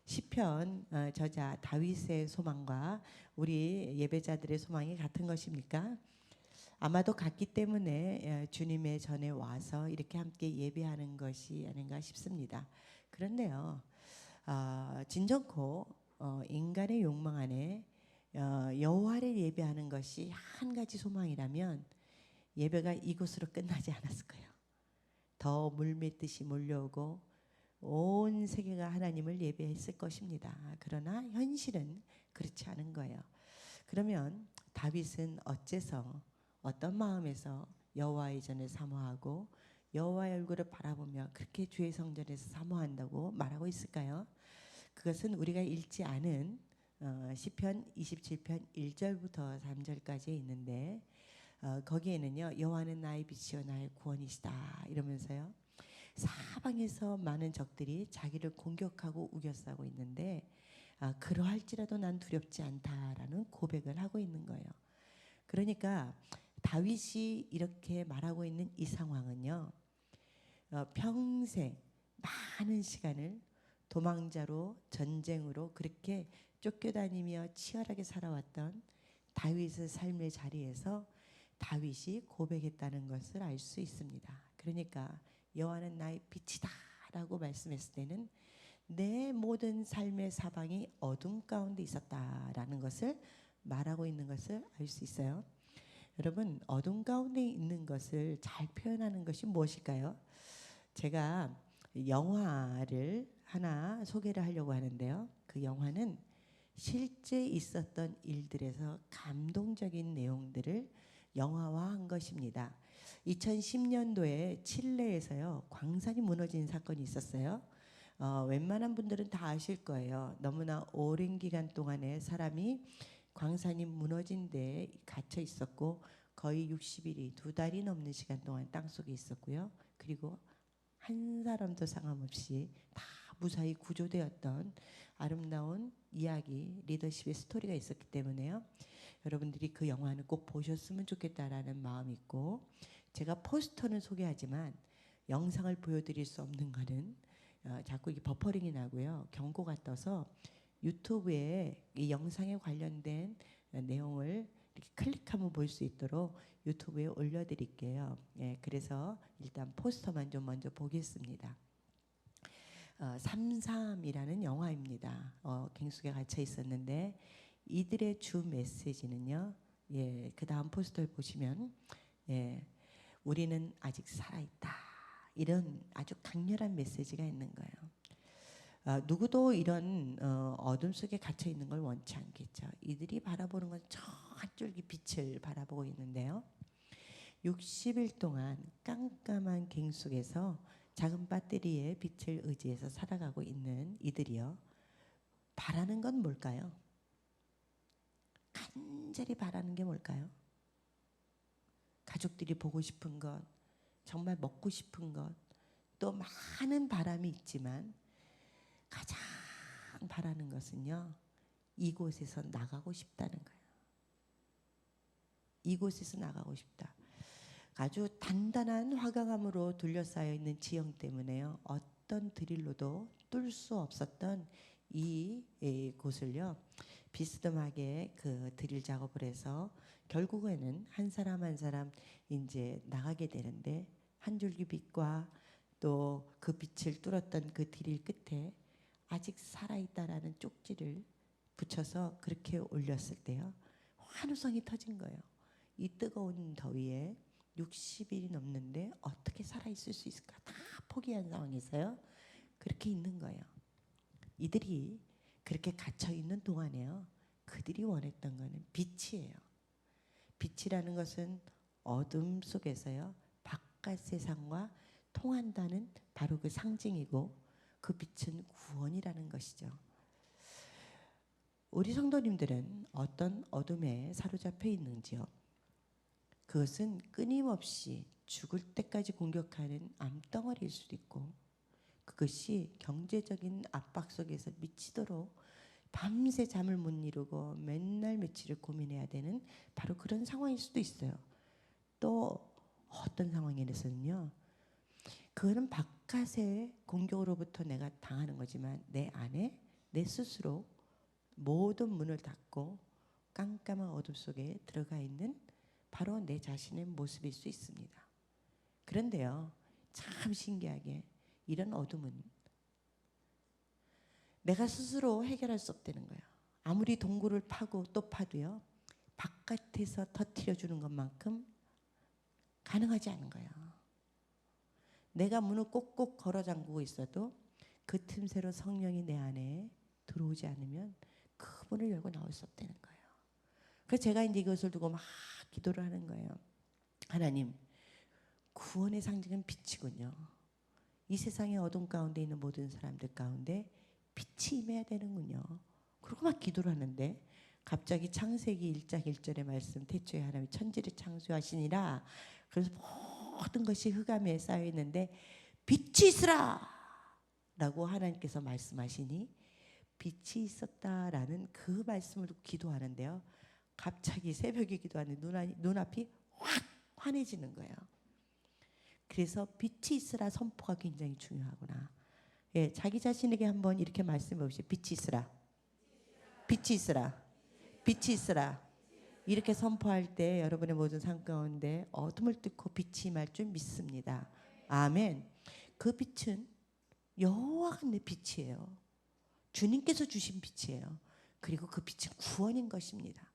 시편 저자 다윗의 소망과 우리 예배자들의 소망이 같은 것입니까? 아마도 같기 때문에 주님의 전에 와서 이렇게 함께 예배하는 것이 아닌가 싶습니다. 그런데요, 진정코 인간의 욕망 안에 여호와를 예배하는 것이 한 가지 소망이라면 예배가 이곳으로 끝나지 않았을 거예요. 더 물밀듯이 몰려오고 온 세계가 하나님을 예배했을 것입니다. 그러나 현실은 그렇지 않은 거예요. 그러면 다윗은 어째서 어떤 마음에서 여호와의 전을 사모하고 여호와의 얼굴을 바라보며 그렇게 주의 성전에서 사모한다고 말하고 있을까요? 그것은 우리가 읽지 않은 시편 27편 1절부터 3절까지 있는데 거기에는요, 여호와는 나의 빛이요 나의 구원이시다 이러면서요, 사방에서 많은 적들이 자기를 공격하고 우겨싸고 있는데 그러할지라도 난 두렵지 않다라는 고백을 하고 있는 거예요. 그러니까 다윗이 이렇게 말하고 있는 이 상황은요, 평생 많은 시간을 도망자로 전쟁으로 그렇게 쫓겨다니며 치열하게 살아왔던 다윗의 삶의 자리에서 다윗이 고백했다는 것을 알 수 있습니다. 그러니까 여호와는 나의 빛이다 라고 말씀했을 때는 내 모든 삶의 사방이 어둠 가운데 있었다라는 것을 말하고 있는 것을 알 수 있어요. 여러분, 어둠 가운데 있는 것을 잘 표현하는 것이 무엇일까요? 제가 영화를 하나 소개를 하려고 하는데요. 그 영화는 실제 있었던 일들에서 감동적인 내용들을 영화화한 것입니다. 2010년도에 칠레에서요, 광산이 무너진 사건이 있었어요. 웬만한 분들은 다 아실 거예요. 너무나 오랜 기간 동안에 사람이 광산이 무너진 데에 갇혀 있었고 거의 60일이 2달이 넘는 시간 동안 땅속에 있었고요. 그리고 한 사람도 상관없이 다 무사히 구조되었던 아름다운 이야기, 리더십의 스토리가 있었기 때문에요. 여러분들이 그 영화는 꼭 보셨으면 좋겠다라는 마음이 있고, 제가 포스터는 소개하지만 영상을 보여드릴 수 없는 거는 자꾸 이게 버퍼링이 나고요. 경고가 떠서 유튜브에 이 영상에 관련된 내용을 이렇게 클릭하면 볼 수 있도록 유튜브에 올려드릴게요. 예, 그래서 일단 포스터만 좀 먼저 보겠습니다. 33이라는 영화입니다. 갱숙에 갇혀 있었는데 이들의 주 메시지는요. 예, 그 다음 포스터를 보시면 예, 우리는 아직 살아있다. 이런 아주 강렬한 메시지가 있는 거예요. 누구도 이런 어둠 속에 갇혀 있는 걸 원치 않겠죠. 이들이 바라보는 건 저 한 줄기 빛을 바라보고 있는데요. 60일 동안 깜깜한 갱 속에서 작은 배터리의 빛을 의지해서 살아가고 있는 이들이요. 바라는 건 뭘까요? 간절히 바라는 게 뭘까요? 가족들이 보고 싶은 것, 정말 먹고 싶은 것, 또 많은 바람이 있지만 가장 바라는 것은요, 이곳에서 나가고 싶다는 거예요. 이곳에서 나가고 싶다. 아주 단단한 화강암으로 둘러싸여 있는 지형 때문에요, 어떤 드릴로도 뚫을 수 없었던 이 곳을요, 비스듬하게 그 드릴 작업을 해서 결국에는 한 사람 한 사람 이제 나가게 되는데, 한 줄기 빛과 또 그 빛을 뚫었던 그 드릴 끝에 아직 살아있다라는 쪽지를 붙여서 그렇게 올렸을 때요, 환호성이 터진 거예요. 이 뜨거운 더위에 60일이 넘는데 어떻게 살아있을 수 있을까? 다 포기한 상황에서요, 그렇게 있는 거예요. 이들이 그렇게 갇혀있는 동안에요, 그들이 원했던 거는 빛이에요. 빛이라는 것은 어둠 속에서요, 바깥 세상과 통한다는 바로 그 상징이고, 그 빛은 구원이라는 것이죠. 우리 성도님들은 어떤 어둠에 사로잡혀 있는지요? 그것은 끊임없이 죽을 때까지 공격하는 암덩어리일 수도 있고, 그것이 경제적인 압박 속에서 미치도록 밤새 잠을 못 이루고 맨날 며칠을 고민해야 되는 바로 그런 상황일 수도 있어요. 또 어떤 상황에서는요, 그거는 바깥의 공격으로부터 내가 당하는 거지만 내 안에 내 스스로 모든 문을 닫고 깜깜한 어둠 속에 들어가 있는 바로 내 자신의 모습일 수 있습니다. 그런데요, 참 신기하게 이런 어둠은 내가 스스로 해결할 수 없다는 거예요. 아무리 동굴을 파고 또 파도요, 바깥에서 터뜨려 주는 것만큼 가능하지 않은 거예요. 내가 문을 꼭꼭 걸어 잠그고 있어도 그 틈새로 성령이 내 안에 들어오지 않으면 그 문을 열고 나올 수 없다는 거예요. 그래서 제가 이제 이것을 두고 막 기도를 하는 거예요. 하나님, 구원의 상징은 빛이군요. 이 세상의 어둠 가운데 있는 모든 사람들 가운데 빛이 임해야 되는군요. 그러고 막 기도를 하는데 갑자기 창세기 1장 1절의 말씀, 태초에 하나님이 천지를 창조하시니라. 그래서 모든 것이 흑암에 쌓여 있는데 빛이 있으라 라고 하나님께서 말씀하시니 빛이 있었다라는 그 말씀을 듣고 기도하는데요, 갑자기 새벽에 기도하는데 눈앞이 확 환해지는 거예요. 그래서 빛이 있으라 선포가 굉장히 중요하구나. 예, 자기 자신에게 한번 이렇게 말씀해 보십시오. 빛이 있으라, 빛이 있으라, 빛이 있으라. 이렇게 선포할 때 여러분의 모든 삶 가운데 어둠을 뚫고 빛이 임할 줄 믿습니다. 아멘. 그 빛은 여호와가 내 빛이에요. 주님께서 주신 빛이에요. 그리고 그 빛은 구원인 것입니다.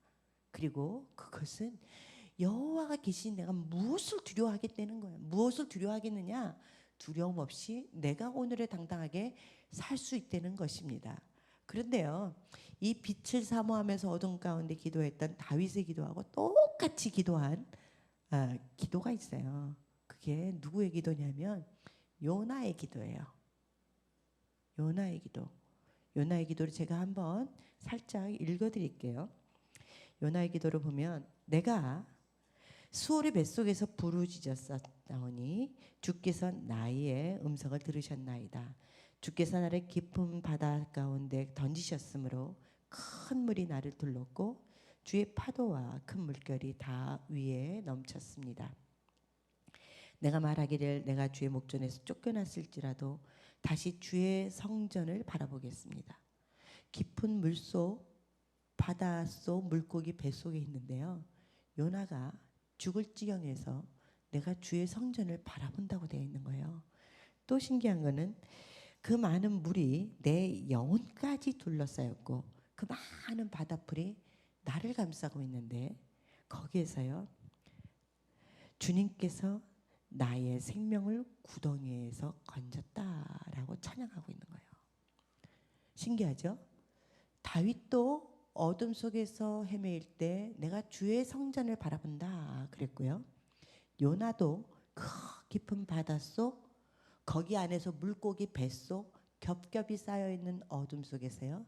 그리고 그것은 여호와가 계신 내가 무엇을 두려워하겠다는 거예요. 무엇을 두려워하겠느냐? 두려움 없이 내가 오늘을 당당하게 살 수 있다는 것입니다. 그런데요, 이 빛을 사모하면서 어둠 가운데 기도했던 다윗의 기도하고 똑같이 기도한 기도가 있어요. 그게 누구의 기도냐면 요나의 기도예요. 요나의 기도. 요나의 기도를 제가 한번 살짝 읽어드릴게요. 요나의 기도를 보면 내가 수월의 뱃속에서 부르짖었사오니 주께서 나의 음성을 들으셨나이다. 주께서 나를 깊은 바다 가운데 던지셨으므로 큰 물이 나를 둘렀고 주의 파도와 큰 물결이 다 위에 넘쳤습니다. 내가 말하기를 내가 주의 목전에서 쫓겨났을지라도 다시 주의 성전을 바라보겠습니다. 깊은 물속 바닷속 물고기 뱃속에 있는데요, 요나가 죽을 지경에서 내가 주의 성전을 바라본다고 되어 있는 거예요. 또 신기한 거는 그 많은 물이 내 영혼까지 둘러싸였고 그 많은 바닷불이 나를 감싸고 있는데 거기에서요, 주님께서 나의 생명을 구덩이에서 건졌다라고 찬양하고 있는 거예요. 신기하죠? 다윗도 어둠 속에서 헤매일 때 내가 주의 성전을 바라본다 그랬고요. 요나도 그 깊은 바닷속 거기 안에서 물고기 뱃속 겹겹이 쌓여있는 어둠 속에서요,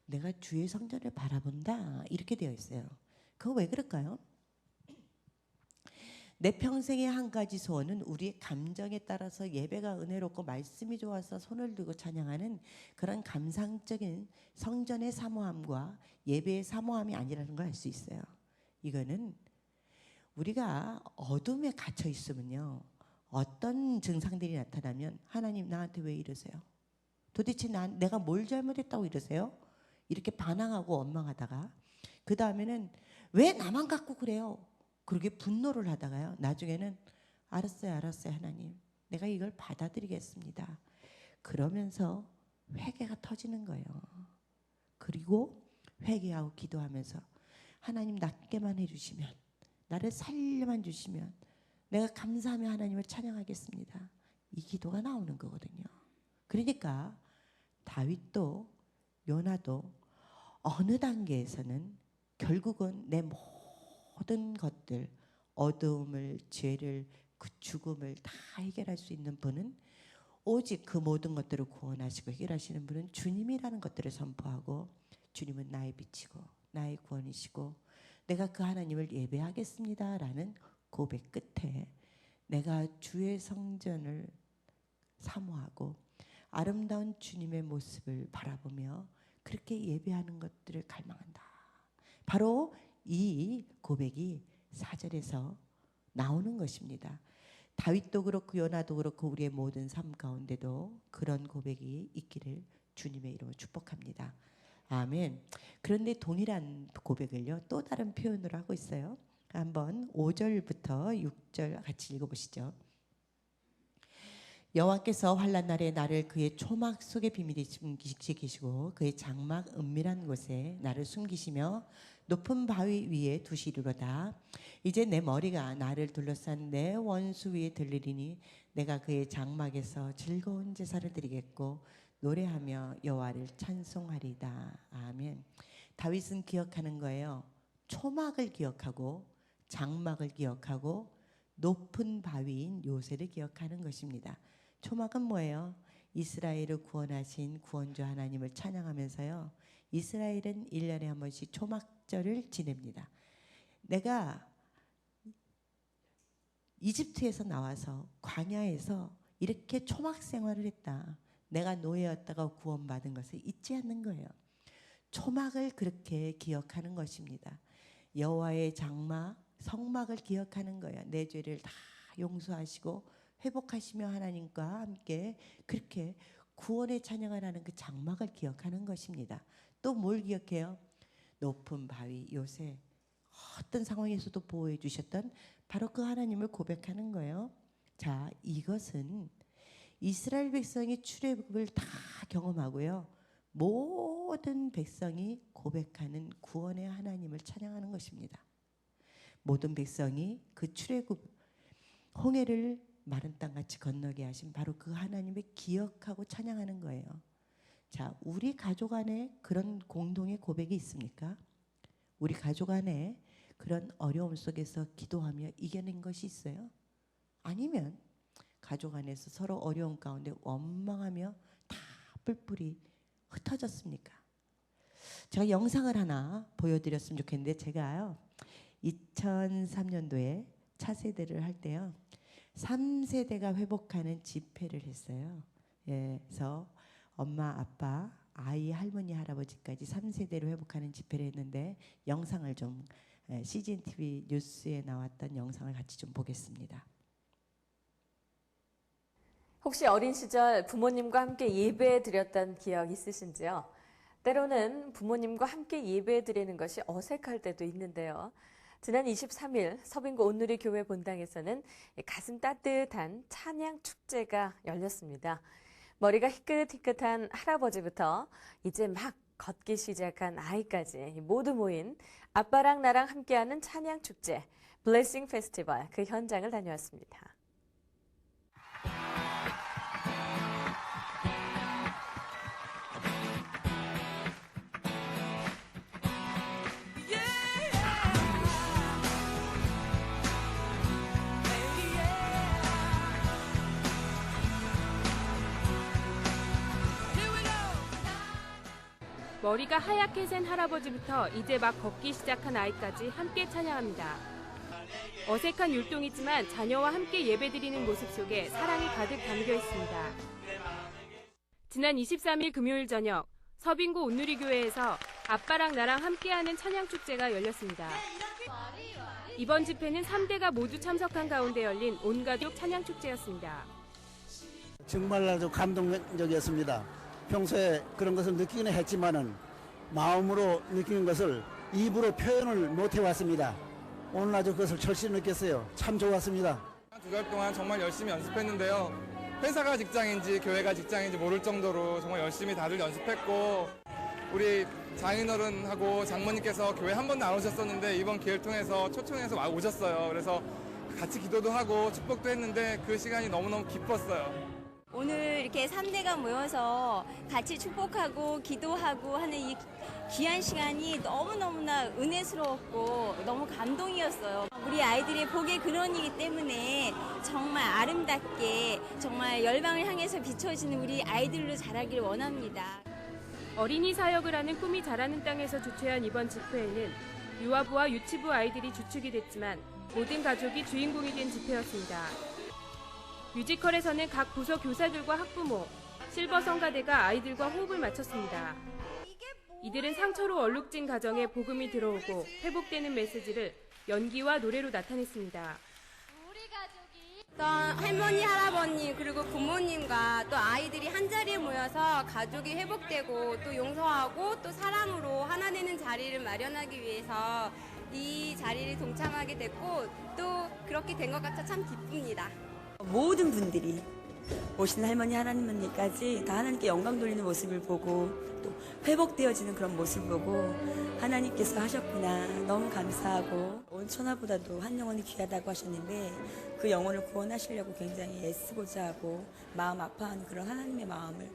내가 주의 성전을 바라본다 이렇게 되어 있어요. 그거 왜 그럴까요? 내 평생의 한 가지 소원은 우리의 감정에 따라서 예배가 은혜롭고 말씀이 좋아서 손을 들고 찬양하는 그런 감상적인 성전의 사모함과 예배의 사모함이 아니라는 걸 알 수 있어요. 이거는 우리가 어둠에 갇혀 있으면요, 어떤 증상들이 나타나면 하나님 나한테 왜 이러세요? 도대체 내가 뭘 잘못했다고 이러세요? 이렇게 반항하고 원망하다가 그 다음에는 왜 나만 갖고 그래요? 그렇게 분노를 하다가요, 나중에는 알았어요 하나님, 내가 이걸 받아들이겠습니다. 그러면서 회개가 터지는 거예요. 그리고 회개하고 기도하면서 하나님 낫게만 해주시면, 나를 살려만 주시면 내가 감사하며 하나님을 찬양하겠습니다. 이 기도가 나오는 거거든요. 그러니까 다윗도 요나도 어느 단계에서는 결국은 내 모든 것들, 어두움을, 죄를, 그 죽음을 다 해결할 수 있는 분은 오직 그 모든 것들을 구원하시고 해결하시는 분은 주님이라는 것들을 선포하고, 주님은 나의 빛이고 나의 구원이시고 내가 그 하나님을 예배하겠습니다라는 고백 끝에 내가 주의 성전을 사모하고 아름다운 주님의 모습을 바라보며 그렇게 예배하는 것들을 갈망한다. 바로 이 고백이 4절에서 나오는 것입니다. 다윗도 그렇고 요나도 그렇고 우리의 모든 삶 가운데도 그런 고백이 있기를 주님의 이름으로 축복합니다. 아멘. 그런데 동일한 고백을요 또 다른 표현으로 하고 있어요. 한번 5절부터 6절 같이 읽어보시죠. 여호와께서 환난 날에 나를 그의 초막 속에 비밀히 숨기시고 그의 장막 은밀한 곳에 나를 숨기시며 높은 바위 위에 두시리로다. 이제 내 머리가 나를 둘러싼 내 원수 위에 들리리니 내가 그의 장막에서 즐거운 제사를 드리겠고 노래하며 여호와를 찬송하리다. 아멘. 다윗은 기억하는 거예요. 초막을 기억하고 장막을 기억하고 높은 바위인 요새를 기억하는 것입니다. 초막은 뭐예요? 이스라엘을 구원하신 구원주 하나님을 찬양하면서요. 이스라엘은 1년에 한 번씩 초막절을 지냅니다. 내가 이집트에서 나와서 광야에서 이렇게 초막 생활을 했다. 내가 노예였다가 구원받은 것을 잊지 않는 거예요. 초막을 그렇게 기억하는 것입니다. 여호와의 장막, 성막을 기억하는 거예요. 내 죄를 다 용서하시고 회복하시며 하나님과 함께 그렇게 구원의 찬양을 하는 그 장막을 기억하는 것입니다. 또 뭘 기억해요? 높은 바위 요새 어떤 상황에서도 보호해 주셨던 바로 그 하나님을 고백하는 거예요. 자, 이것은 이스라엘 백성이 출애굽을 다 경험하고요. 모든 백성이 고백하는 구원의 하나님을 찬양하는 것입니다. 모든 백성이 그 출애굽 홍해를 마른 땅같이 건너게 하신 바로 그 하나님을 기억하고 찬양하는 거예요. 자, 우리 가족 안에 그런 공동의 고백이 있습니까? 우리 가족 안에 그런 어려움 속에서 기도하며 이겨낸 것이 있어요? 아니면 가족 안에서 서로 어려움 가운데 원망하며 다 뿔뿔이 흩어졌습니까? 제가 영상을 하나 보여드렸으면 좋겠는데 제가요 2003년도에 차세대를 할 때요 3세대가 회복하는 집회를 했어요. 예, 그래서 엄마, 아빠, 아이, 할머니, 할아버지까지 3세대로 회복하는 집회를 했는데 영상을 좀 CGN TV 뉴스에 나왔던 영상을 같이 좀 보겠습니다. 혹시 어린 시절 부모님과 함께 예배 드렸던 기억 있으신지요? 때로는 부모님과 함께 예배 드리는 것이 어색할 때도 있는데요. 지난 23일 서빙고 온누리 교회 본당에서는 가슴 따뜻한 찬양 축제가 열렸습니다. 머리가 희끗희끗한 할아버지부터 이제 막 걷기 시작한 아이까지 모두 모인 아빠랑 나랑 함께하는 찬양 축제 블레싱 페스티벌 그 현장을 다녀왔습니다. 머리가 하얗게 센 할아버지부터 이제 막 걷기 시작한 아이까지 함께 찬양합니다. 어색한 율동이지만 자녀와 함께 예배드리는 모습 속에 사랑이 가득 담겨 있습니다. 지난 23일 금요일 저녁 서빙고 온누리교회에서 아빠랑 나랑 함께하는 찬양축제가 열렸습니다. 이번 집회는 3대가 모두 참석한 가운데 열린 온가족 찬양축제였습니다. 정말 아주 감동적이었습니다. 평소에 그런 것을 느끼기는 했지만은 마음으로 느끼는 것을 입으로 표현을 못 해왔습니다. 오늘 아주 그것을 절실히 느꼈어요. 참 좋았습니다. 2달 동안 정말 열심히 연습했는데요. 회사가 직장인지 교회가 직장인지 모를 정도로 정말 열심히 다들 연습했고 우리 장인어른하고 장모님께서 교회 한 번도 안 오셨었는데 이번 기회를 통해서 초청해서 오셨어요. 그래서 같이 기도도 하고 축복도 했는데 그 시간이 너무너무 기뻤어요. 오늘 이렇게 3대가 모여서 같이 축복하고 기도하고 하는 이 귀한 시간이 너무너무나 은혜스러웠고 너무 감동이었어요. 우리 아이들의 복의 근원이기 때문에 정말 아름답게 정말 열방을 향해서 비춰지는 우리 아이들로 자라길 원합니다. 어린이 사역을 하는 꿈이 자라는 땅에서 주최한 이번 집회에는 유아부와 유치부 아이들이 주축이 됐지만 모든 가족이 주인공이 된 집회였습니다. 뮤지컬에서는 각 부서 교사들과 학부모, 실버 성가대가 아이들과 호흡을 맞췄습니다. 이들은 상처로 얼룩진 가정에 복음이 들어오고 회복되는 메시지를 연기와 노래로 나타냈습니다. 어떤 할머니, 할아버님 그리고 부모님과 또 아이들이 한자리에 모여서 가족이 회복되고 또 용서하고 또 사랑으로 하나 되는 자리를 마련하기 위해서 이 자리를 동참하게 됐고 또 그렇게 된 것 같아 참 기쁩니다. 모든 분들이 오신 할머니 하나님까지 다 하나님께 영광 돌리는 모습을 보고 또 회복되어지는 그런 모습을 보고 하나님께서 하셨구나 너무 감사하고 온 천하보다도 한 영혼이 귀하다고 하셨는데 그 영혼을 구원하시려고 굉장히 애쓰고자 하고 마음 아파하는 그런 하나님의 마음을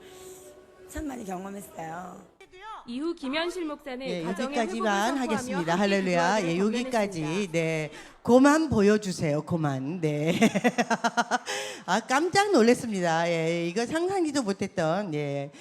참 많이 경험했어요. 이후 김현실 목사는 예, 가정의 여기까지만 회복을 하겠습니다. 선포하며 함께 할렐루야. 기도하기를 예, 여기까지. 권면했습니다. 네. 그만 보여주세요. 그만. 네. 아, 깜짝 놀랐습니다. 예, 이거 상상지도 못했던, 예,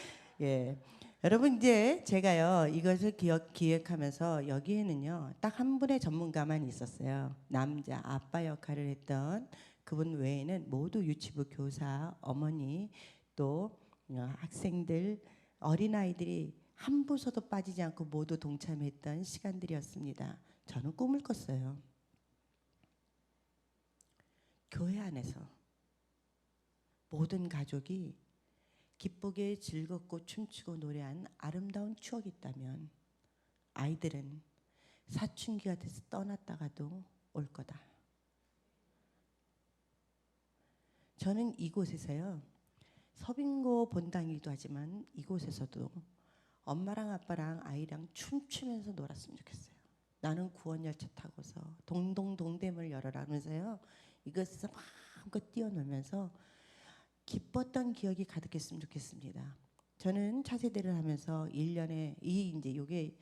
예. 여러분, 이제 제가요, 이것을 기획하면서 여기에는요, 딱 한 분의 전문가만 있었어요. 남자, 아빠 역할을 했던 그분 외에는 모두 유치부 교사, 어머니, 또 학생들, 어린아이들이 한 부서도 빠지지 않고 모두 동참했던 시간들이었습니다. 저는 꿈을 꿨어요. 교회 안에서 모든 가족이 기쁘게 즐겁고 춤추고 노래한 아름다운 추억이 있다면 아이들은 사춘기가 돼서 떠났다가도 올 거다. 저는 이곳에서요, 서빙고 본당이기도 하지만 이곳에서도 엄마랑 아빠랑 아이랑 춤추면서 놀았으면 좋겠어요. 나는 구원열차 타고서 동동동대문을 열어라 하면서요, 이것에서 마음껏 뛰어놀면서 기뻤던 기억이 가득했으면 좋겠습니다. 저는 차세대를 하면서 1년에 이제 요게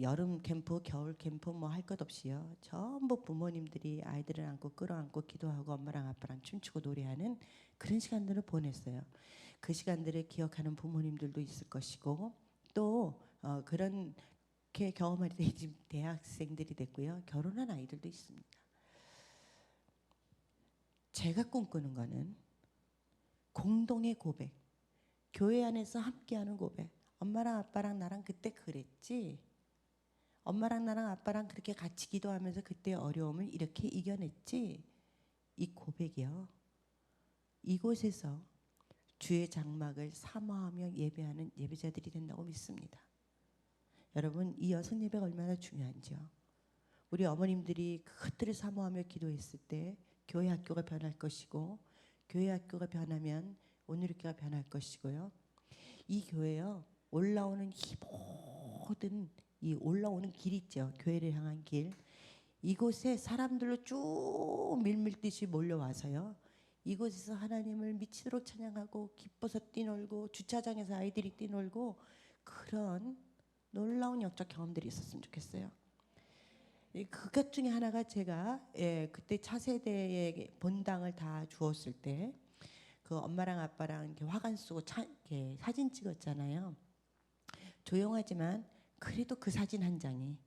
여름 캠프, 겨울 캠프 뭐 할 것 없이요, 전부 부모님들이 아이들을 안고 끌어안고 기도하고 엄마랑 아빠랑 춤추고 노래하는 그런 시간들을 보냈어요. 그 시간들을 기억하는 부모님들도 있을 것이고 또 그렇게 경험할 때 지금 대학생들이 됐고요, 결혼한 아이들도 있습니다. 제가 꿈꾸는 거는 공동의 고백, 교회 안에서 함께하는 고백. 엄마랑 아빠랑 나랑 그때 그랬지. 엄마랑 나랑 아빠랑 그렇게 같이 기도하면서 그때 어려움을 이렇게 이겨냈지. 이 고백이요, 이곳에서 주의 장막을 사모하며 예배하는 예배자들이 된다고 믿습니다. 여러분, 이 여섯 예배가 얼마나 중요한지요. 우리 어머님들이 그것들을 사모하며 기도했을 때 교회 학교가 변할 것이고, 교회 학교가 변하면 온누리교가 변할 것이고요. 이 교회요, 올라오는 이 모든 이 올라오는 길 있죠, 교회를 향한 길, 이곳에 사람들로 쭉 밀밀듯이 몰려와서요, 이곳에서 하나님을 미치도록 찬양하고 기뻐서 뛰놀고 주차장에서 아이들이 뛰놀고 그런 놀라운 영적 경험들이 있었으면 좋겠어요. 그것 중에 하나가 제가 그때 차세대의 본당을 다 주었을 때 그 엄마랑 아빠랑 이렇게 화관 쓰고 이렇게 사진 찍었잖아요. 조용하지만 그래도 그 사진 한 장이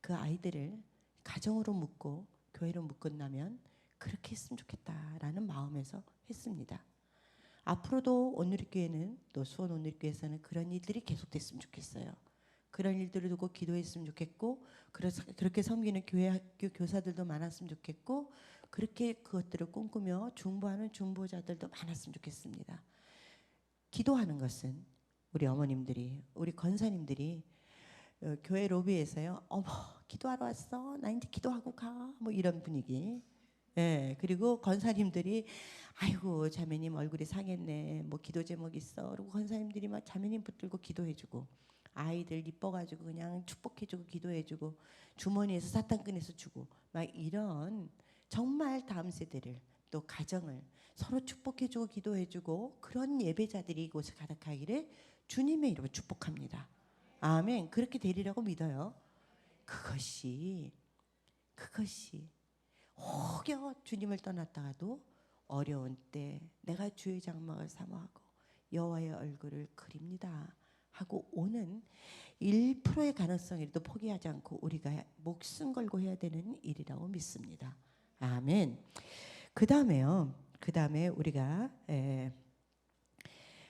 그 아이들을 가정으로 묶고 교회로 묶었다면 그렇게 했으면 좋겠다라는 마음에서 했습니다. 앞으로도 온누리교회는 또 수원 온누리교회에서는 그런 일들이 계속됐으면 좋겠어요. 그런 일들을 두고 기도했으면 좋겠고, 그래서 그렇게 섬기는 교회 학교 교사들도 많았으면 좋겠고, 그렇게 그것들을 꿈꾸며 중보하는 중보자들도 많았으면 좋겠습니다. 기도하는 것은 우리 어머님들이, 우리 권사님들이 교회 로비에서요, 어머 기도하러 왔어, 나 이제 기도하고 가, 뭐 이런 분위기. 예, 그리고 권사님들이 아이고 자매님 얼굴이 상했네, 뭐 기도 제목 있어, 그리고 권사님들이 막 자매님 붙들고 기도해주고, 아이들 이뻐가지고 그냥 축복해주고 기도해주고, 주머니에서 사탕 꺼내서 주고, 막 이런 정말 다음 세대를 또 가정을 서로 축복해주고 기도해주고 그런 예배자들이 이곳에 가득하기를 주님의 이름으로 축복합니다. 아멘. 그렇게 되리라고 믿어요. 그것이 혹여 주님을 떠났다가도 어려운 때 내가 주의 장막을 사모하고 여호와의 얼굴을 그립니다 하고 오는 1%의 가능성이라도 포기하지 않고 우리가 목숨 걸고 해야 되는 일이라고 믿습니다. 아멘. 그 다음에 우리가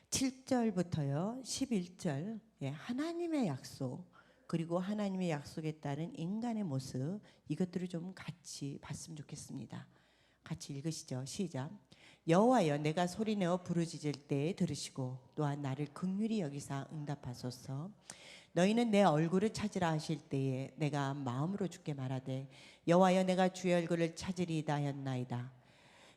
7절부터요 11절, 하나님의 약속, 그리고 하나님의 약속에 따른 인간의 모습, 이것들을 좀 같이 봤으면 좋겠습니다. 같이 읽으시죠. 시작. 여호와여 내가 소리내어 부르짖을 때에 들으시고 또한 나를 긍휼히 여기사 응답하소서. 너희는 내 얼굴을 찾으라 하실 때에 내가 마음으로 주께 말하되 여호와여 내가 주의 얼굴을 찾으리이다 하였나이다.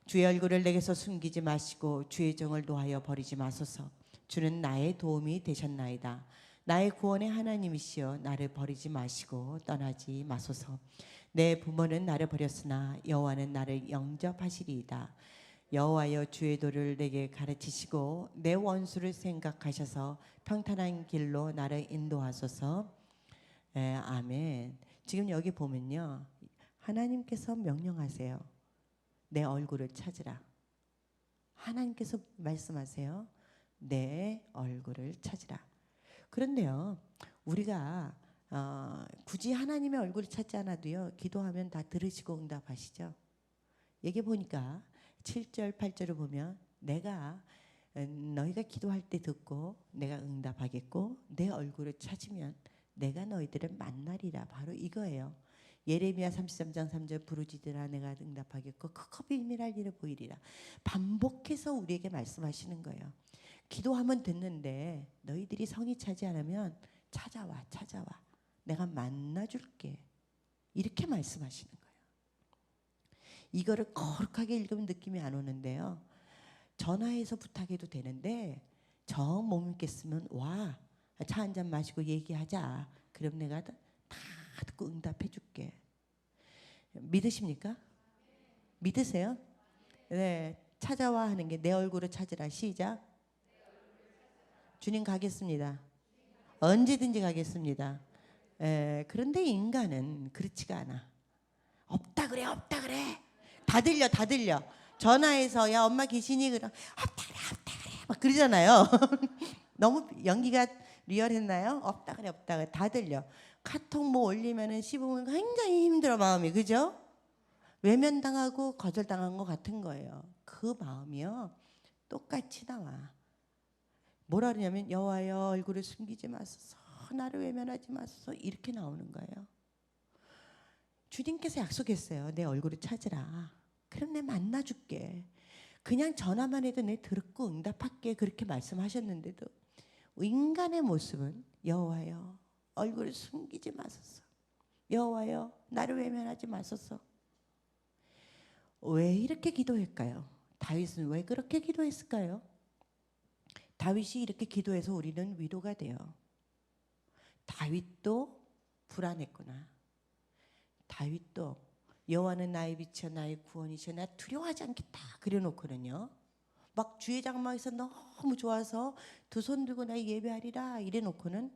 주의 얼굴을 내게서 숨기지 마시고 주의 정을 노하여 버리지 마소서. 주는 나의 도움이 되셨나이다. 나의 구원의 하나님이시여 나를 버리지 마시고 떠나지 마소서. 내 부모는 나를 버렸으나 여호와는 나를 영접하시리이다. 여호와여 주의 도를 내게 가르치시고 내 원수를 생각하셔서 평탄한 길로 나를 인도하소서. 아멘. 지금 여기 보면요, 하나님께서 명령하세요. 내 얼굴을 찾으라. 하나님께서 말씀하세요. 내 얼굴을 찾으라. 그런데요, 우리가 굳이 하나님의 얼굴을 찾지 않아도요, 기도하면 다 들으시고 응답하시죠. 여기 보니까 7절 8절을 보면 내가 너희가 기도할 때 듣고 내가 응답하겠고 내 얼굴을 찾으면 내가 너희들을 만나리라. 바로 이거예요. 예레미야 33장 3절 부르짖으라 내가 응답하겠고 크고 비밀할 일을 보이리라. 반복해서 우리에게 말씀하시는 거예요. 기도하면 듣는데 너희들이 성의 차지 않으면 찾아와 내가 만나줄게. 이렇게 말씀하시는 거예요. 이거를 거룩하게 읽으면 느낌이 안 오는데요. 전화해서 부탁해도 되는데 정 못 믿겠으면 와. 차 한 잔 마시고 얘기하자. 그럼 내가 다 듣고 응답해 줄게. 믿으십니까? 믿으세요? 네. 찾아와 하는 게 내 얼굴을 찾으라. 시작. 주님 가겠습니다. 언제든지 가겠습니다. 그런데 인간은 그렇지가 않아. 없다 그래. 다 들려. 전화해서 야 엄마 계시니? 그럼 없다 그래 막 그러잖아요. 너무 연기가 리얼했나요? 없다 그래. 다 들려. 카톡 뭐 올리면은 씹으면 굉장히 힘들어 마음이. 그죠? 외면당하고 거절당한 것 같은 거예요. 그 마음이요 똑같이 나와. 뭐라 그러냐면 여호와여 얼굴을 숨기지 마소서. 나를 외면하지 마소서. 이렇게 나오는 거예요. 주님께서 약속했어요. 내 얼굴을 찾으라. 그럼 내 만나줄게. 그냥 전화만 해도 내 듣고 응답할게. 그렇게 말씀하셨는데도 인간의 모습은 여호와여 얼굴을 숨기지 마소서. 여호와여 나를 외면하지 마소서. 왜 이렇게 기도했을까요? 다윗은 왜 그렇게 기도했을까요? 다윗이 이렇게 기도해서 우리는 위로가 돼요. 다윗도 불안했구나. 다윗도 여호와는 나의 빛이여 나의 구원이시여 나 두려워하지 않겠다 그래놓고는요, 막 주의 장막에서 너무 좋아서 두 손 들고 나 예배하리라 이래놓고는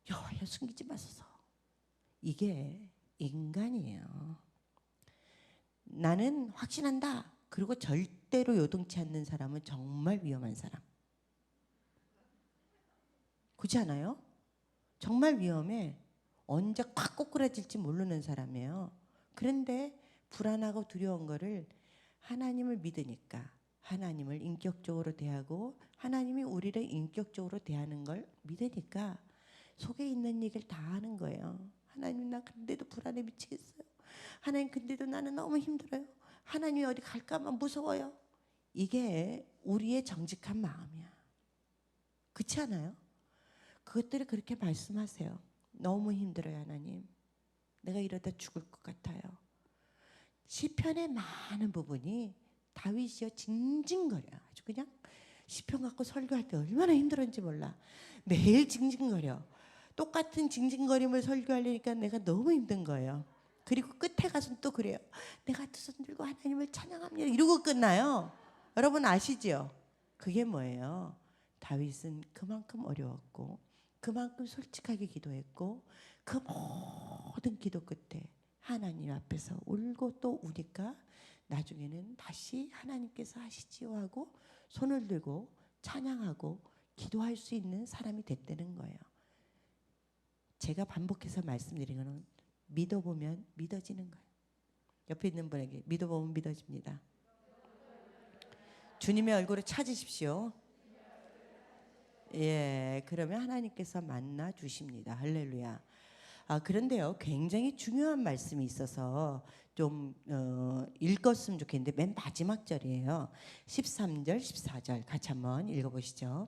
여호와여 숨기지 마소서. 이게 인간이에요. 나는 확신한다. 그리고 절대로 요동치 않는 사람은 정말 위험한 사람. 그렇지 않아요? 정말 위험해. 언제 콱 꼬꾸라질지 모르는 사람이에요. 그런데 불안하고 두려운 거를 하나님을 믿으니까 하나님을 인격적으로 대하고 하나님이 우리를 인격적으로 대하는 걸 믿으니까 속에 있는 얘기를 다 하는 거예요. 하나님 나 근데도 불안해 미치겠어요. 하나님 근데도 나는 너무 힘들어요. 하나님이 어디 갈까봐 무서워요. 이게 우리의 정직한 마음이야. 그렇지 않아요? 그것들을 그렇게 말씀하세요. 너무 힘들어요 하나님. 내가 이러다 죽을 것 같아요. 시편의 많은 부분이 다윗이요 징징거려요. 아주 그냥 시편 갖고 설교할 때 얼마나 힘들었는지 몰라. 매일 징징거려. 똑같은 징징거림을 설교하려니까 내가 너무 힘든 거예요. 그리고 끝에 가서는 또 그래요. 내가 두 손 들고 하나님을 찬양합니다. 이러고 끝나요. 여러분 아시죠? 그게 뭐예요? 다윗은 그만큼 어려웠고 그만큼 솔직하게 기도했고 그 모든 기도 끝에 하나님 앞에서 울고 또 우니까 나중에는 다시 하나님께서 하시지요 하고 손을 들고 찬양하고 기도할 수 있는 사람이 됐다는 거예요. 제가 반복해서 말씀드린 거는 믿어보면 믿어지는 거예요. 옆에 있는 분에게 믿어보면 믿어집니다. 주님의 얼굴을 찾으십시오. 예, 그러면 하나님께서 만나 주십니다. 할렐루야. 그런데요, 굉장히 중요한 말씀이 있어서 좀 읽었으면 좋겠는데 맨 마지막 절이에요. 13절, 14절 같이 한번 읽어보시죠.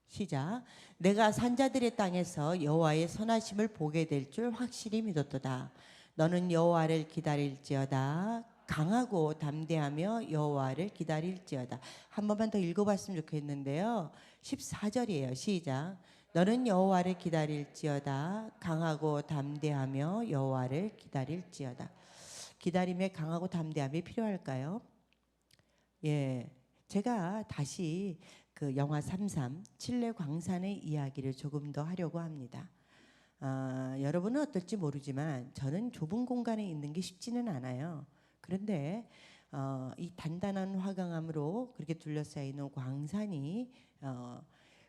시작. 내가 산자들의 땅에서 여호와의 선하심을 보게 될 줄 확실히 믿었도다. 너는 여호와를 기다릴지어다. 강하고 담대하며 여호와를 기다릴지어다. 한 번만 더 읽어봤으면 좋겠는데요. 14절이에요. 시작. 너는 여호와를 기다릴지어다. 강하고 담대하며 여호와를 기다릴지어다. 기다림에 강하고 담대함이 필요할까요? 예, 제가 다시 그 영화 33 칠레 광산의 이야기를 조금 더 하려고 합니다. 여러분은 어떨지 모르지만 저는 좁은 공간에 있는 게 쉽지는 않아요. 그런데 이 단단한 화강암으로 그렇게 둘러싸여 있는 광산이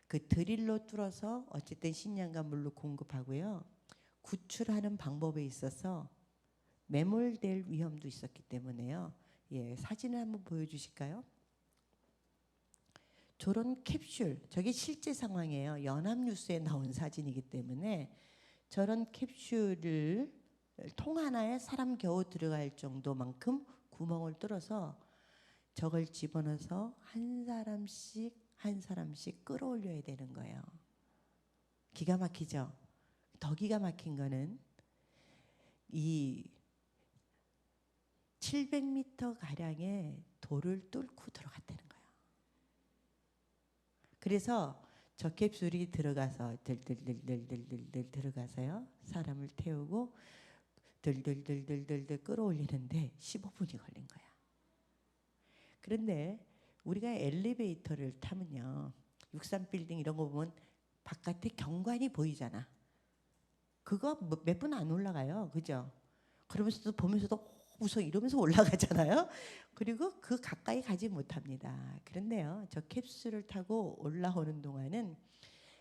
그 드릴로 뚫어서 어쨌든 식량과 물로 공급하고요. 구출하는 방법에 있어서 매몰될 위험도 있었기 때문에요. 예, 사진을 한번 보여주실까요? 저런 캡슐, 저게 실제 상황이에요. 연합뉴스에 나온 사진이기 때문에 저런 캡슐을 통 하나에 사람 겨우 들어갈 정도만큼 구멍을 뚫어서 저걸 집어넣어서 한 사람씩 끌어올려야 되는 거예요. 기가 막히죠? 더 기가 막힌 거는 이 700m 가량의 돌을 뚫고 들어갔다는 거예요. 그래서 저 캡슐이 들어가서 들들들들들들 들어가서요. 사람을 태우고 들들들들들들 끌어올리는데 15분이 걸린 거야. 그런데 우리가 엘리베이터를 타면요. 63빌딩 이런 거 보면 바깥에 경관이 보이잖아. 그거 몇 분 안 올라가요. 그죠? 그러면서도 보면서도 무서워 이러면서 올라가잖아요. 그리고 그 가까이 가지 못합니다. 그런데요. 저 캡슐을 타고 올라오는 동안은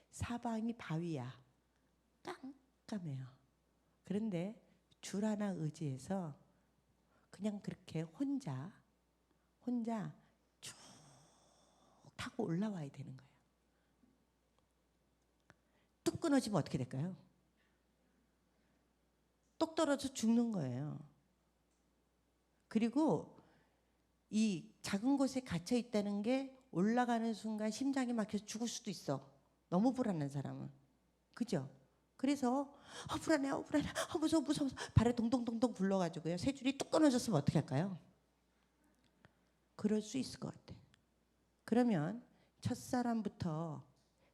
사방이 바위야. 깜깜해요. 그런데 줄 하나 의지해서 그냥 그렇게 혼자 쭉 타고 올라와야 되는 거예요. 뚝 끊어지면 어떻게 될까요? 똑 떨어져 죽는 거예요. 그리고 이 작은 곳에 갇혀 있다는 게 올라가는 순간 심장이 막혀서 죽을 수도 있어. 너무 불안한 사람은. 그죠? 그래서 불안해, 무서워. 발에 동동동동 굴러가지고요. 세 줄이 뚝 끊어졌으면 어떻게 할까요? 그럴 수 있을 것 같아. 그러면 첫사람부터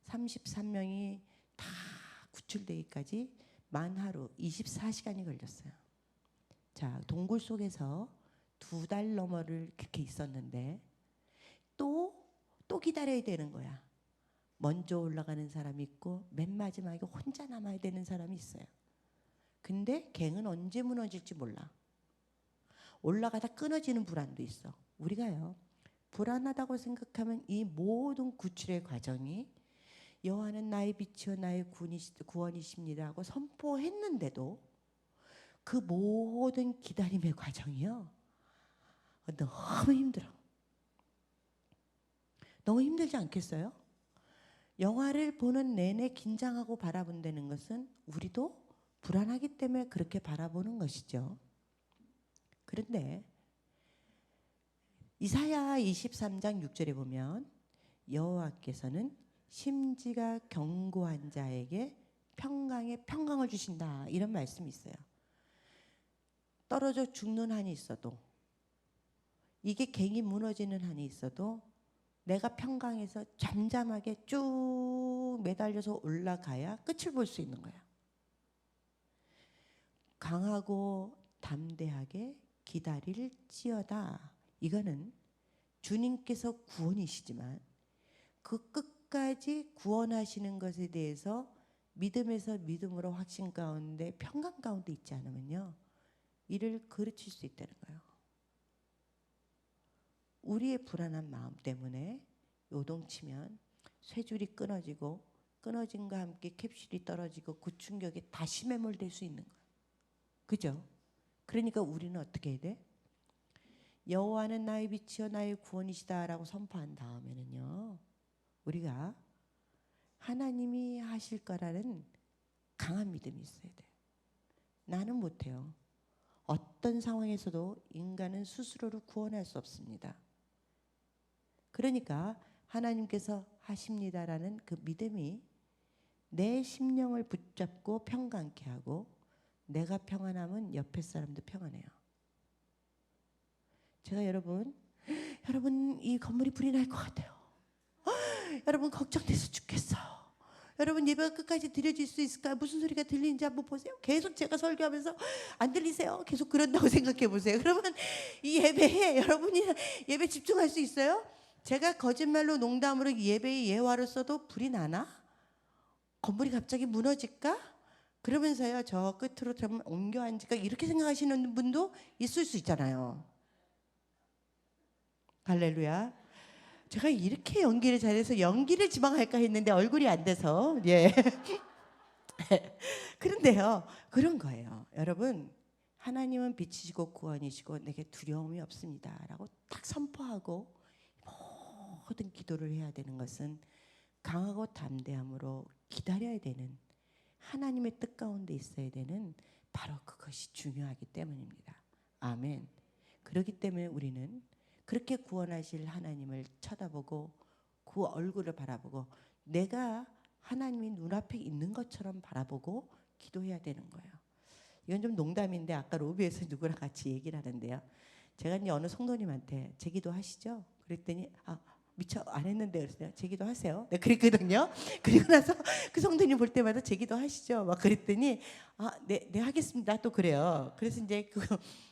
33명이 다 구출되기까지 만 하루 24시간이 걸렸어요. 자, 동굴 속에서 2달 넘어를 그렇게 있었는데 또 기다려야 되는 거야. 먼저 올라가는 사람이 있고 맨 마지막에 혼자 남아야 되는 사람이 있어요. 근데 갱은 언제 무너질지 몰라. 올라가다 끊어지는 불안도 있어. 우리가요. 불안하다고 생각하면 이 모든 구출의 과정이 여호와는 나의 빛이요 나의 구원이십니다 하고 선포했는데도 그 모든 기다림의 과정이요. 너무 힘들어. 너무 힘들지 않겠어요? 영화를 보는 내내 긴장하고 바라본다는 것은 우리도 불안하기 때문에 그렇게 바라보는 것이죠. 그런데 이사야 23장 6절에 보면 여호와께서는 심지가 견고한 자에게 평강을 주신다. 이런 말씀이 있어요. 떨어져 죽는 한이 있어도 이게 갱이 무너지는 한이 있어도 내가 평강해서 잠잠하게 쭉 매달려서 올라가야 끝을 볼 수 있는 거야. 강하고 담대하게 기다릴지어다. 이거는 주님께서 구원이시지만 그 끝까지 구원하시는 것에 대해서 믿음에서 믿음으로 확신 가운데 평강 가운데 있지 않으면요. 이를 그르칠 수 있다는 거예요. 우리의 불안한 마음 때문에 요동치면 쇠줄이 끊어지고 끊어짐과 함께 캡슐이 떨어지고 그 충격에 다시 매몰될 수 있는 거예요. 그죠? 그러니까 우리는 어떻게 해야 돼? 여호와는 나의 빛이요 나의 구원이시다라고 선포한 다음에는요. 우리가 하나님이 하실 거라는 강한 믿음이 있어야 돼요. 나는 못해요. 어떤 상황에서도 인간은 스스로를 구원할 수 없습니다. 그러니까 하나님께서 하십니다라는 그 믿음이 내 심령을 붙잡고 평강케 하고 내가 평안하면 옆에 사람도 평안해요. 제가 여러분 이 건물이 불이 날 것 같아요. 여러분 걱정돼서 죽겠어요. 여러분 예배가 끝까지 드려질 수 있을까? 무슨 소리가 들리는지 한번 보세요. 계속 제가 설교하면서 안 들리세요? 계속 그런다고 생각해 보세요. 그러면 이 예배에 여러분이 예배 집중할 수 있어요? 제가 거짓말로 농담으로 예배의 예화로서도 불이 나나? 건물이 갑자기 무너질까? 그러면서요 저 끝으로 좀 옮겨 앉을까? 이렇게 생각하시는 분도 있을 수 있잖아요. 할렐루야. 제가 이렇게 연기를 잘해서 연기를 지망할까 했는데 얼굴이 안 돼서 예. 그런데요 그런 거예요. 여러분 하나님은 빛이시고 구원이시고 내게 두려움이 없습니다 라고 딱 선포하고 모든 기도를 해야 되는 것은 강하고 담대함으로 기다려야 되는 하나님의 뜻 가운데 있어야 되는 바로 그것이 중요하기 때문입니다. 아멘. 그렇기 때문에 우리는 그렇게 구원하실 하나님을 쳐다보고 그 얼굴을 바라보고 내가 하나님이 눈앞에 있는 것처럼 바라보고 기도해야 되는 거예요. 이건 좀 농담인데 아까 로비에서 누구랑 같이 얘기를 하는데요. 제가 이제 어느 성도님한테 제 기도 하시죠? 그랬더니 미처 안 했는데 그랬어요. 제 기도 하세요. 네, 그랬거든요. 그리고 나서 그 성도님 볼 때마다 제 기도 하시죠? 막 그랬더니 네 하겠습니다. 또 그래요. 그래서 이제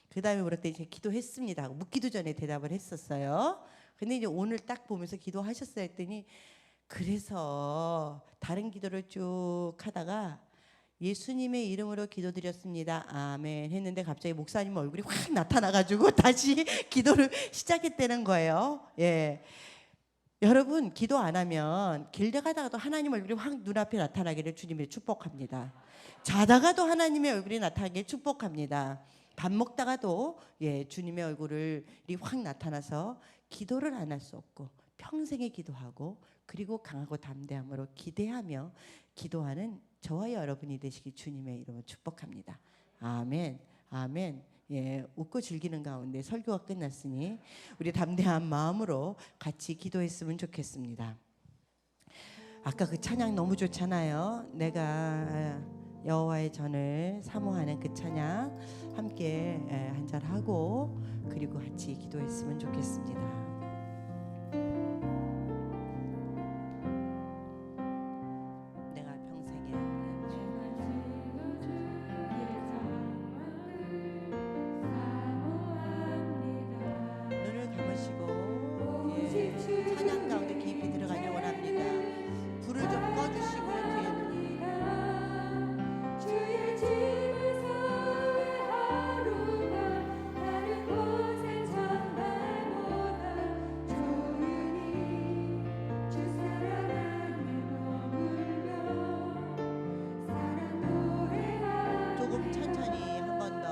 그 다음에 물었더니 제가 기도했습니다. 묻기도 전에 대답을 했었어요. 근데 이제 오늘 딱 보면서 기도하셨어요 했더니 그래서 다른 기도를 쭉 하다가 예수님의 이름으로 기도드렸습니다. 아멘 했는데 갑자기 목사님 얼굴이 확 나타나가지고 다시 기도를 시작했다는 거예요. 예. 여러분 기도 안 하면 길 가다가도 하나님 얼굴이 확 눈앞에 나타나기를 주님이 축복합니다. 자다가도 하나님의 얼굴이 나타나기를 축복합니다. 밥 먹다가도 주님의 얼굴이 확 나타나서 기도를 안 할 수 없고 평생에 기도하고 그리고 강하고 담대함으로 기대하며 기도하는 저와 여러분이 되시기 주님의 이름으로 축복합니다. 아멘. 아멘. 예, 웃고 즐기는 가운데 설교가 끝났으니 우리 담대한 마음으로 같이 기도했으면 좋겠습니다. 아까 그 찬양 너무 좋잖아요. 내가 여호와의 전을 사모하는 그 찬양 함께 한 절 하고 그리고 같이 기도했으면 좋겠습니다. 찬양 가운데 깊이 들어가길 원합니다. 불을 좀 꺼주시고 주의 집에서의 하루가 다른 곳의 전날보다 조용히 주 사랑 안에 머물며 사랑 노래하며 조금 천천히 한 번 더.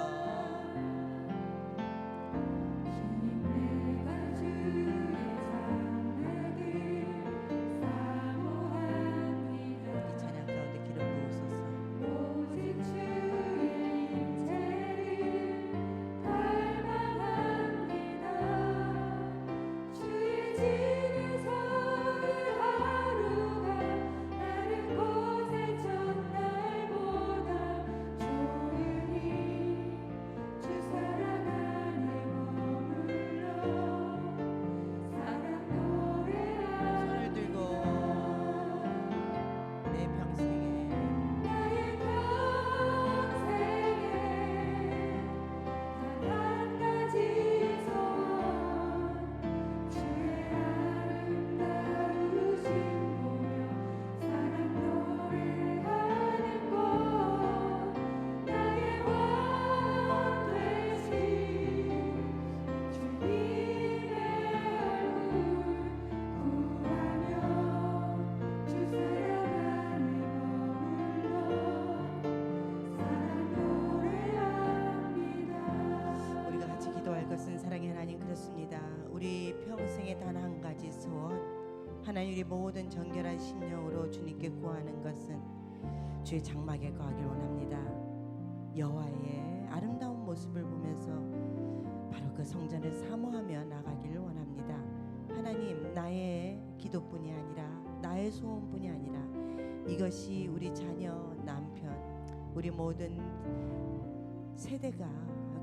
우리 평생에 단 한 가지 소원 하나님 우리 모든 정결한 심령으로 주님께 구하는 것은 주의 장막에 거하길 원합니다. 여호와의 아름다운 모습을 보면서 바로 그 성전을 사모하며 나가기를 원합니다. 하나님, 나의 기도뿐이 아니라 나의 소원뿐이 아니라 이것이 우리 자녀, 남편, 우리 모든 세대가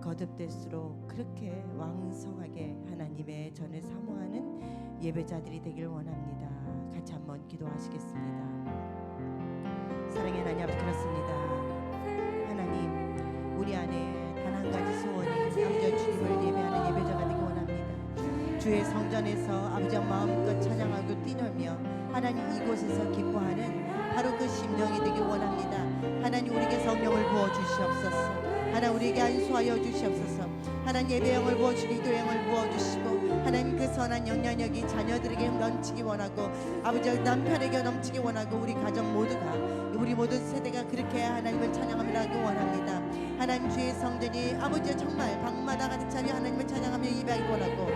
거듭될수록 그렇게 왕성하게 하나님의 전을 사모하는 예배자들이 되길 원합니다. 같이 한번 기도하시겠습니다. 사랑의 하나님 아버지, 그렇습니다. 하나님, 우리 안에 단 한 가지 소원이 아버지 주님을 예배하는 예배자가 되기 원합니다. 주의 성전에서 아버지 마음껏 찬양하고 뛰놀며 하나님 이곳에서 기뻐하는 바로 그 심령이 되기 원합니다. 하나님, 우리에게 성령을 부어주시옵소서. 하나님, 우리에게 안수하여 주시옵소서. 하나님, 예배영을 부어주시고 기도영을 부어주시고 하나님, 그 선한 영향력이 자녀들에게 넘치기 원하고 아버지 남편에게 넘치기 원하고 우리 가정 모두가, 우리 모든 세대가 그렇게 하나님을 찬양하며 나가기 원합니다. 하나님, 주의 성전이 아버지 정말 방마다 가득 차며 하나님을 찬양하며 예배하기 원하고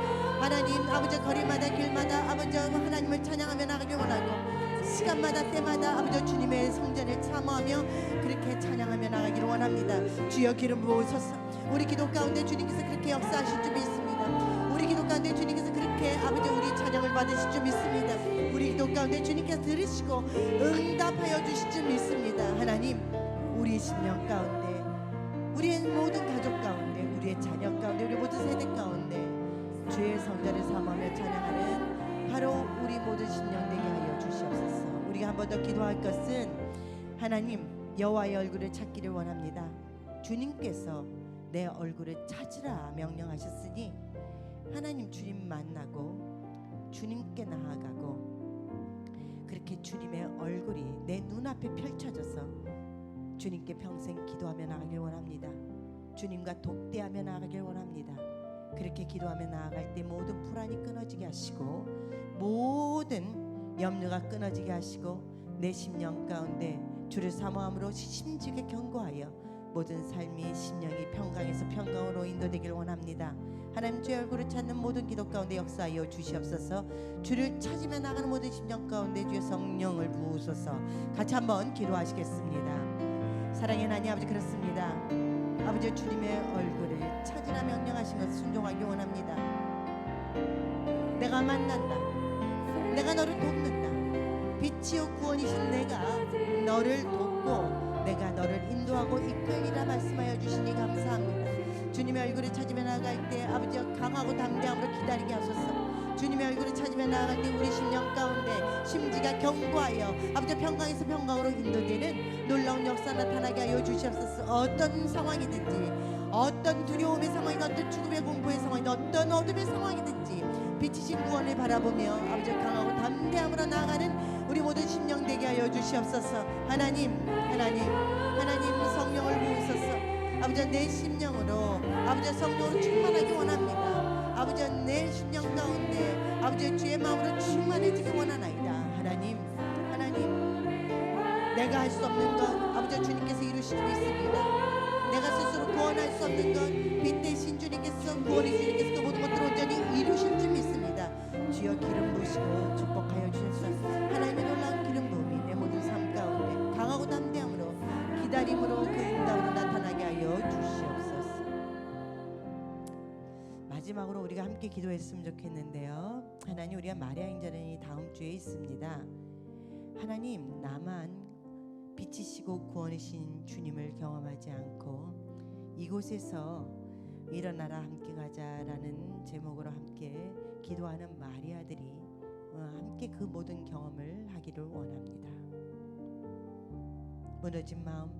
하나님 아버지 거리마다 길마다 아버지 하나님을 찬양하며 나가기 원하고 시간마다 때마다 아버지 주님의 성전을 사모하며 그렇게 찬양하며 나가기를 원합니다. 주여 기름 부으소서. 우리 기도 가운데 주님께서 그렇게 역사하실 줄 믿습니다. 우리 기도 가운데 주님께서 그렇게 아버지 우리 찬양을 받으실 줄 믿습니다. 우리 기도 가운데 주님께서 들으시고 응답하여 주실 줄 믿습니다. 하나님, 우리 심령 가운데, 우리의 모든 가족 가운데, 우리의 자녀 가운데, 우리 모든 세대 가운데 주의 성전을 사모하며 찬양하는 바로 우리 모든 심령 되게 하여 주시옵소서. 우리가 한 번 더 기도할 것은 하나님, 여호와의 얼굴을 찾기를 원합니다. 주님께서 내 얼굴을 찾으라 명령하셨으니 하나님, 주님 만나고 주님께 나아가고 그렇게 주님의 얼굴이 내 눈앞에 펼쳐져서 주님께 평생 기도하며 나가길 원합니다. 주님과 독대하며 나가길 원합니다. 그렇게 기도하며 나아갈 때 모든 불안이 끊어지게 하시고 모든 염려가 끊어지게 하시고 내 심령 가운데 주를 사모함으로 심지게 견고하여 모든 삶이 심령이 평강에서 평강으로 인도되길 원합니다. 하나님, 주의 얼굴을 찾는 모든 기도 가운데 역사하여 주시옵소서. 주를 찾으며 나가는 모든 심령 가운데 주의 성령을 부으소서. 같이 한번 기도하시겠습니다. 사랑의 하나님 아버지, 그렇습니다. 아버지 주님의 얼굴을 찾으라 명령하신 것을 순종하기 원합니다. 내가 만난다. 내가 너를 돕는다. 빛이요 구원이신 내가 너를 돕고 내가 너를 인도하고 이끌리라 말씀하여 주시니 감사합니다. 주님의 얼굴을 찾으며 나아갈 때 아버지 강하고 담대함으로 기다리게 하소서. 주님의 얼굴을 찾으며 나아갈 때 우리 심령 가운데 심지가 견고하여 아버지 평강에서 평강으로 인도되는 놀라운 역사 나타나게 하여 주시옵소서. 어떤 상황이든지, 어떤 두려움의 상황이든, 어떤 죽음의 공포의 상황이든, 어떤 어둠의 상황이든지 빛이신 구원을 바라보며 아버지 강하고 담대함으로 나아가는 우리 모든 심령 되게 하여 주시옵소서. 하나님 성령을 부으소서. 아버지 내 심령으로 아버지 성령으로 충만하기 원합니다. 아버지 내 심령 가운데 아버지 주의 마음으로 충만해지기 원하나이다. 하나님 내가 할 수 없는 것 아버지 주님께서 이루실 수 있습니다. 내가 스스로 구원할 수 없는 것 빛 대신 주님께서 구원의 주님께서 그 모든 것들을 온전히 이루실 줄 믿습니다. 주여 기름 부으시고 축복하여 주셔서 하나님의 놀라운 기름 부음이 내 모든 삶 가운데 강하고 담대함으로 기다림으로 그 응답으로 나타나게 하여 주시옵소서. 마지막으로 우리가 함께 기도했으면 좋겠는데요. 하나님, 우리가 마리아 행전이 다음 주에 있습니다. 하나님, 나만 빛이시고 구원이신 주님을 경험하지 않고 이곳에서 일어나라 함께 가자라는 제목으로 함께 기도하는 마리아들이 함께 그 모든 경험을 하기를 원합니다. 무너진 마음,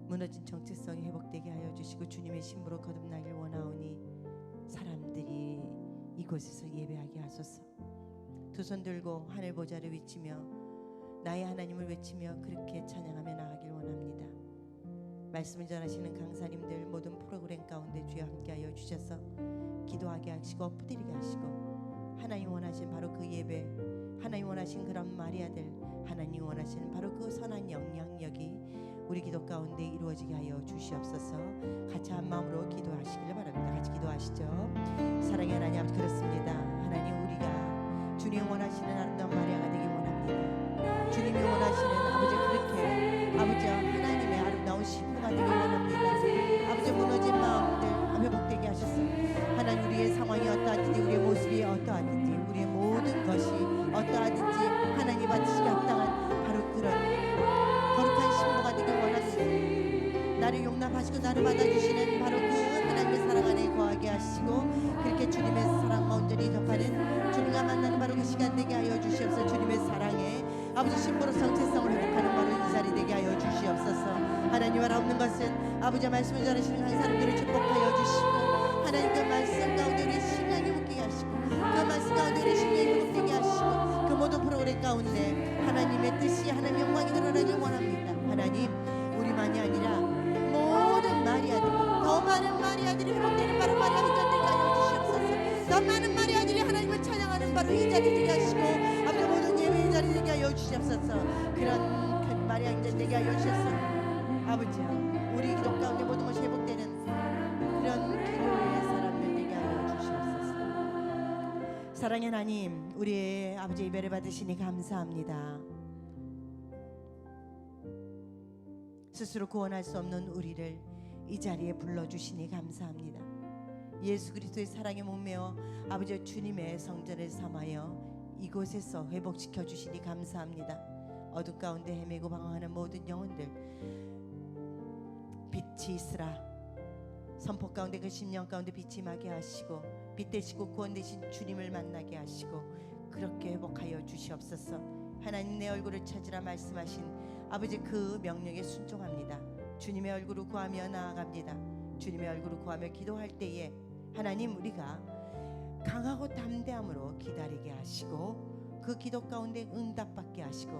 무너진 정체성이 회복되게 하여 주시고 주님의 신부로 거듭나길 원하오니 사람들이 이곳에서 예배하게 하소서. 두 손 들고 하늘 보좌를 외치며 나의 하나님을 외치며 그렇게 찬양하며 나가길 원합니다. 말씀을 전하시는 강사님들 모든 프로그램 가운데 주여 함께하여 주셔서 기도하게 하시고 엎드리게 하시고 하나님 원하신 바로 그 예배, 하나님 원하신 그런 마리아들, 하나님 원하시는 바로 그 선한 영향력이 우리 기도 가운데 이루어지게 하여 주시옵소서. 같이 한 마음으로 기도하시길 바랍니다. 같이 기도하시죠. 사랑의 하나님 아버지, 그렇습니다. 하나님, 우리가 주님 원하시는 아름다운 마리아가 되기 원합니다. 주님이 원하시는 아버지 그렇게 받아주시는 바로 그 하나님의 사랑 안에 거하게 하시고 그렇게 주님의 사랑과 온전히 접하는 주님과 만나는 바로 그 시간 되게 하여 주시옵소서. 주님의 사랑에 아버지 신부로 정체성을 회복하는 바로 이 자리 되게 하여 주시옵소서. 하나님 알아 없는 것은 아버지의 말씀을 전하시는 한 사람들을 축복하여 주시고 하나님 그 말씀 가운데 우리 심령이 묶이게 하시고 그 말씀 가운데 우리 심령이 회복되게 하시고 그 모든 프로그램 가운데 하나님의 뜻이 하나님의 영광이 드러나길 원합니다. 하나님 우리만이 아니라 모든 마리아들 더 많은 마리아들이 회복되는 바로 마리아 인자들이 하여 주시옵소서. 더 많은 마리아들이 하나님을 찬양하는 바로 이 자리 되게 하시고 아버지 모든 예배의 자리 되게 하여 주시옵소서. 그런 큰 마리아 인자 되게 하여 주셔서 아버지 우리 기도 가운데 모든 것이 회복되는 그런 기도의 사람들 되게 하여 주시옵소서. 사랑의 하나님 우리의 아버지 예배를 받으시니 감사합니다. 스스로 구원할 수 없는 우리를 이 자리에 불러주시니 감사합니다. 예수 그리스도의 사랑에 목매어 아버지 주님의 성전을 삼하여 이곳에서 회복시켜 주시니 감사합니다. 어둠 가운데 헤매고 방황하는 모든 영혼들 빛이 있으라. 선포 가운데 그 심령 가운데 빛이 임하게 하시고 빛 되시고 구원 되신 주님을 만나게 하시고 그렇게 회복하여 주시옵소서. 하나님 내 얼굴을 찾으라 말씀하신 아버지 그 명령에 순종합니다. 주님의 얼굴을 구하며 나아갑니다. 주님의 얼굴을 구하며 기도할 때에 하나님 우리가 강하고 담대함으로 기다리게 하시고 그 기도 가운데 응답받게 하시고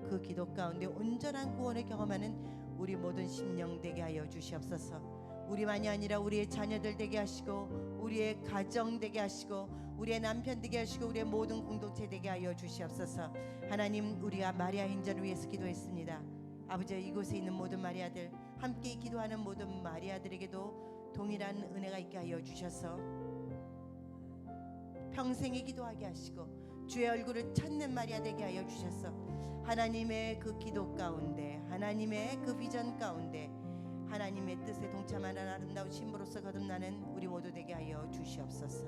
그 기도 가운데 온전한 구원을 경험하는 우리 모든 심령 되게 하여 주시옵소서. 우리만이 아니라 우리의 자녀들 되게 하시고 우리의 가정 되게 하시고 우리의 남편 되게 하시고 우리의 모든 공동체 되게 하여 주시옵소서. 하나님 우리가 마리아 인자를 위해서 기도했습니다. 아버지 이곳에 있는 모든 마리아들 함께 기도하는 모든 마리아들에게도 동일한 은혜가 있게 하여 주셔서 평생에 기도하게 하시고 주의 얼굴을 찾는 마리아 되게 하여 주셔서 하나님의 그 기도 가운데 하나님의 그 비전 가운데 하나님의 뜻에 동참하는 아름다운 신부로서 거듭나는 우리 모두 되게 하여 주시옵소서.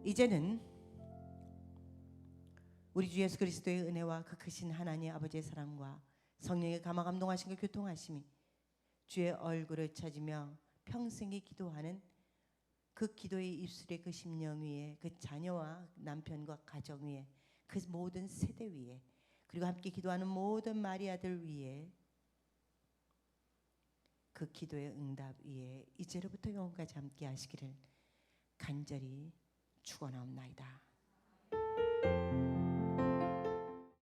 이제는 우리 주 예수 그리스도의 은혜와 그 크신 하나님 아버지의 사랑과 성령의 감화 감동하신 그 교통하심이 주의 얼굴을 찾으며 평생에 기도하는 그 기도의 입술의 그 심령 위에 그 자녀와 남편과 가정 위에 그 모든 세대 위에 그리고 함께 기도하는 모든 마리아들 위에 그 기도의 응답 위에 이제로부터 영원까지 함께 하시기를 간절히 축원하옵나이다.